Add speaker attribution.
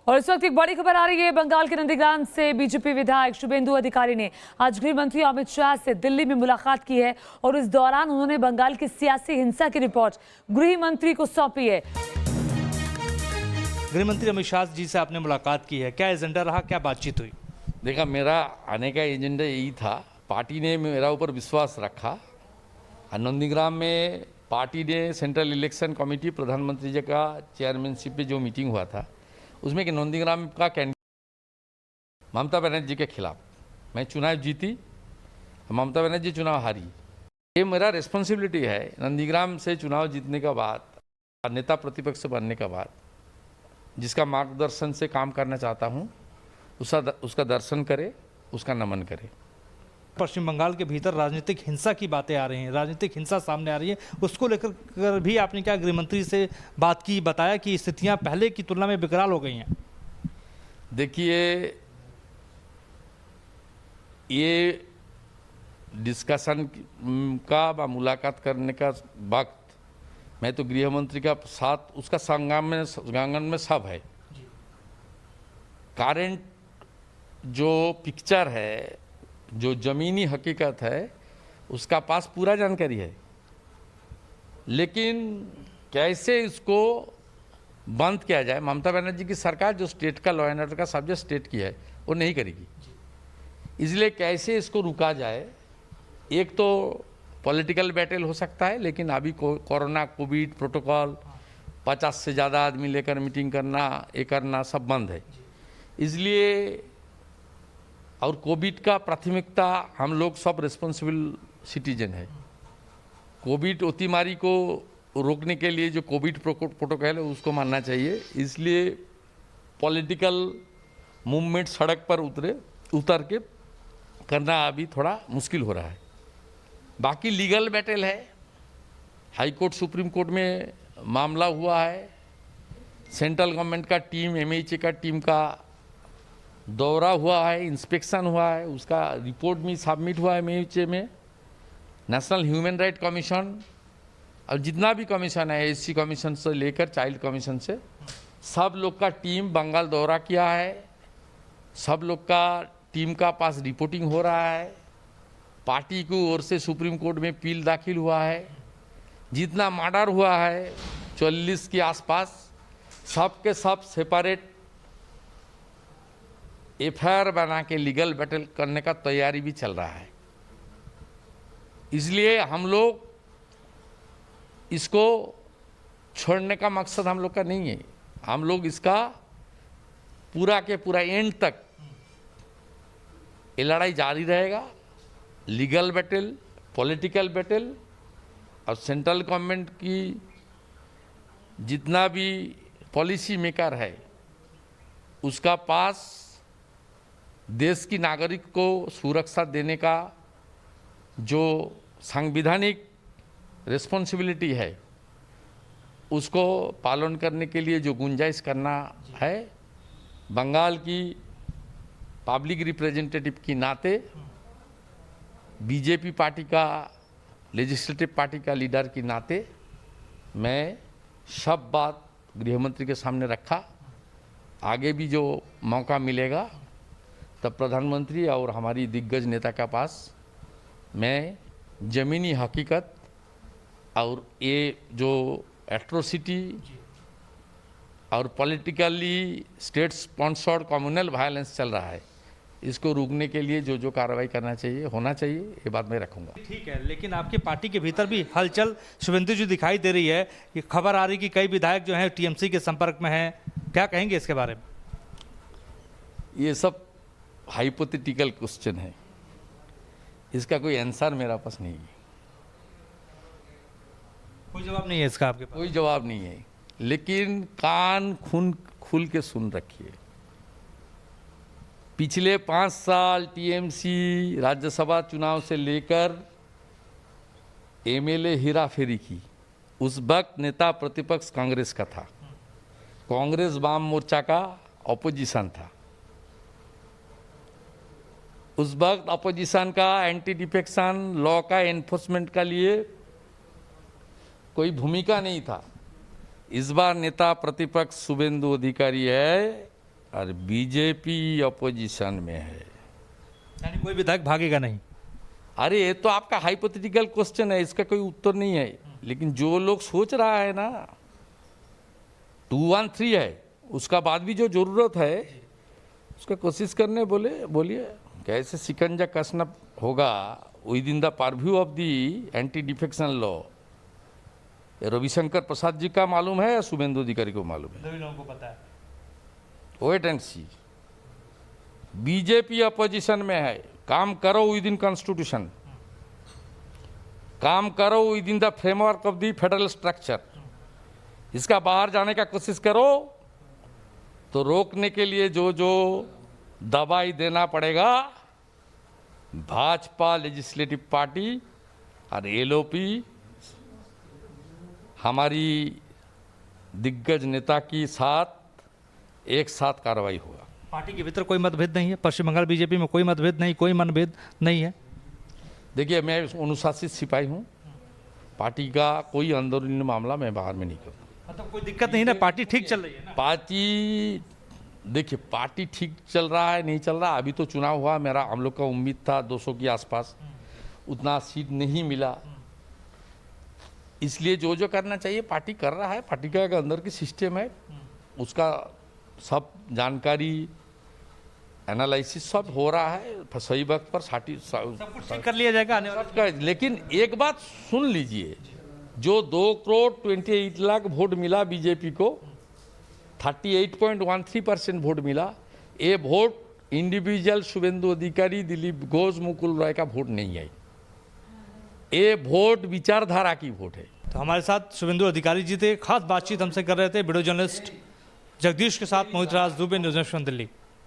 Speaker 1: और इस वक्त एक बड़ी खबर आ रही है बंगाल के नंदीग्राम से। बीजेपी विधायक शुभेंदु अधिकारी ने आज गृह मंत्री अमित शाह से दिल्ली में मुलाकात की है और इस दौरान उन्होंने बंगाल की सियासी हिंसा की रिपोर्ट गृह मंत्री को सौंपी है।
Speaker 2: गृह मंत्री अमित शाह जी से आपने मुलाकात की है, क्या एजेंडा रहा, क्या बातचीत हुई?
Speaker 3: देखा, मेरा आने का एजेंडा यही था। पार्टी ने मेरा ऊपर विश्वास रखा। नंदीग्राम में पार्टी ने सेंट्रल इलेक्शन कमेटी प्रधानमंत्री जी का चेयरमैनशिप पे जो मीटिंग हुआ था, उसमें कि नंदीग्राम का कैंडिडेट ममता बनर्जी के खिलाफ मैं चुनाव जीती, ममता बनर्जी चुनाव हारी। ये मेरा रिस्पॉन्सिबिलिटी है। नंदीग्राम से चुनाव जीतने के बाद, नेता प्रतिपक्ष बनने के बाद, जिसका मार्गदर्शन से काम करना चाहता हूँ, उसका दर्शन करे, उसका नमन करे।
Speaker 2: पश्चिम बंगाल के भीतर राजनीतिक हिंसा की बातें आ रही हैं, राजनीतिक हिंसा सामने आ रही है, उसको लेकर भी आपने क्या गृह मंत्री से बात की? बताया कि स्थितियां पहले की तुलना में विकराल हो गई हैं।
Speaker 3: देखिए, ये डिस्कशन का मुलाकात करने का वक्त मैं तो गृह मंत्री का साथ उसका संगांगन में सब है। करेंट जो पिक्चर है, जो ज़मीनी हकीकत है, उसका पास पूरा जानकारी है, लेकिन कैसे इसको बंद किया जाए। ममता बनर्जी की सरकार जो स्टेट का लॉ एंड ऑर्डर का सब्जेक्ट स्टेट की है, वो नहीं करेगी। इसलिए कैसे इसको रुका जाए, एक तो पॉलिटिकल बैटल हो सकता है, लेकिन अभी कोरोना कोविड प्रोटोकॉल, 50 से ज़्यादा आदमी लेकर मीटिंग करना, ये करना सब बंद है। इसलिए और कोविड का प्राथमिकता, हम लोग सब रिस्पॉन्सिबल सिटीजन है। कोविड अतिमारी को रोकने के लिए जो कोविड प्रोटोकॉल है उसको मानना चाहिए। इसलिए पॉलिटिकल मूवमेंट सड़क पर उतर के करना अभी थोड़ा मुश्किल हो रहा है। बाकी लीगल बैटल है। हाई कोर्ट सुप्रीम कोर्ट में मामला हुआ है। सेंट्रल गवर्नमेंट का टीम, MHA का टीम का दौरा हुआ है, इंस्पेक्शन हुआ है, उसका रिपोर्ट भी सबमिट हुआ है MHA में। नेशनल ह्यूमन राइट कमीशन और जितना भी कमीशन है, SC कमीशन से लेकर चाइल्ड कमीशन से, सब लोग का टीम बंगाल दौरा किया है। सब लोग का टीम का पास रिपोर्टिंग हो रहा है। पार्टी की ओर से सुप्रीम कोर्ट में अपील दाखिल हुआ है। जितना मर्डर हुआ है 40 के आसपास, सब के सब सेपरेट FIR बना के लीगल बैटल करने का तैयारी भी चल रहा है। इसलिए हम लोग इसको छोड़ने का मकसद हम लोग का नहीं है। हम लोग इसका पूरा के पूरा एंड तक ये लड़ाई जारी रहेगा। लीगल बैटल, पॉलिटिकल बैटल, और सेंट्रल गवर्नमेंट की जितना भी पॉलिसी मेकर है, उसका पास देश की नागरिक को सुरक्षा देने का जो संवैधानिक रिस्पॉन्सिबिलिटी है, उसको पालन करने के लिए जो गुंजाइश करना है, बंगाल की पब्लिक रिप्रेजेंटेटिव की नाते, बीजेपी पार्टी का लेजिस्लेटिव पार्टी का लीडर की नाते, मैं सब बात गृह मंत्री के सामने रखा। आगे भी जो मौका मिलेगा तब प्रधानमंत्री और हमारी दिग्गज नेता के पास मैं ज़मीनी हकीकत और ये जो एट्रोसिटी और politically state sponsored communal violence चल रहा है, इसको रोकने के लिए जो कार्रवाई करना चाहिए, होना चाहिए, ये बात मैं रखूंगा।
Speaker 2: ठीक है, लेकिन आपकी पार्टी के भीतर भी हलचल शुभेंदु जी दिखाई दे रही है। ये खबर आ रही कि कई विधायक जो हैं TMC के संपर्क में हैं, क्या कहेंगे इसके बारे में?
Speaker 3: ये सब हाइपोथेटिकल क्वेश्चन है, इसका कोई आंसर मेरा पास नहीं है।
Speaker 2: कोई जवाब नहीं है इसका आपके पास?
Speaker 3: कोई जवाब नहीं है, लेकिन कान खुल के सुन रखिए। पिछले 5 साल TMC राज्यसभा चुनाव से लेकर MLA हेरा फेरी की। उस वक्त नेता प्रतिपक्ष कांग्रेस का था। कांग्रेस वाम मोर्चा का ऑपोजिशन था। उस वक्त अपोजिशन का एंटी डिफेक्शन लॉ का एनफोर्समेंट का लिए कोई भूमिका नहीं था। इस बार नेता प्रतिपक्ष शुभेंदु अधिकारी है, और बीजेपी अपोजिशन में है।
Speaker 2: यानी कोई विधायक भागेगा नहीं।
Speaker 3: अरे ये तो आपका हाइपोथेटिकल क्वेश्चन है, इसका कोई उत्तर नहीं है। लेकिन जो लोग सोच रहा है ना 213 है, उसका बाद भी जो जरूरत है उसका कोशिश करने बोलिए कैसे शिकंजा कसना होगा within the purview of the anti defection law. Ravishankar Prasad ji का मालूम है या शुभेंदु अधिकारी को मालूम है?
Speaker 2: सभी लोगों को पता है।
Speaker 3: Wait and see. BJP opposition में है, काम करो विद इन कॉन्स्टिट्यूशन, काम करो within the framework of the federal structure. इसका बाहर जाने का कोशिश करो तो रोकने के लिए जो जो दवाई देना पड़ेगा भाजपा लेजिस्लेटिव पार्टी और एलओपी हमारी दिग्गज नेता की साथ एक साथ कार्रवाई होगा।
Speaker 2: पार्टी के भीतर कोई मतभेद नहीं है? पश्चिम बंगाल बीजेपी में कोई मतभेद नहीं, कोई मनभेद नहीं है?
Speaker 3: देखिए, मैं अनुशासित सिपाही हूँ, पार्टी का कोई अंदरूनी मामला मैं बाहर में नहीं करता।
Speaker 2: मतलब कोई दिक्कत नहीं ना, पार्टी ठीक चल रही है ना?
Speaker 3: पार्टी देखिए, पार्टी ठीक चल रहा है नहीं चल रहा, अभी तो चुनाव हुआ, हम लोग का उम्मीद था 200 के आसपास, उतना सीट नहीं मिला, इसलिए जो जो करना चाहिए पार्टी कर रहा है। पार्टी का एक अंदर की सिस्टम है, उसका सब जानकारी एनालिसिस सब हो रहा है, सही वक्त पर
Speaker 2: सब कुछ ठीक कर लिया जाएगा आने वाले
Speaker 3: सबका। लेकिन एक बात सुन लीजिए, जो 2,28,00,000 वोट मिला बीजेपी को, 38.13% वोट मिला, ये वोट इंडिविजुअल शुभेंदु अधिकारी, दिलीप घोष, मुकुल रॉय का वोट नहीं है, ये वोट विचारधारा की वोट है।
Speaker 2: तो हमारे साथ शुभेंदु अधिकारी जी थे, खास बातचीत हमसे कर रहे थे वीडियो जर्नलिस्ट जगदीश के साथ। मोहित राज दुबे, न्यूज़ नेशन दिल्ली।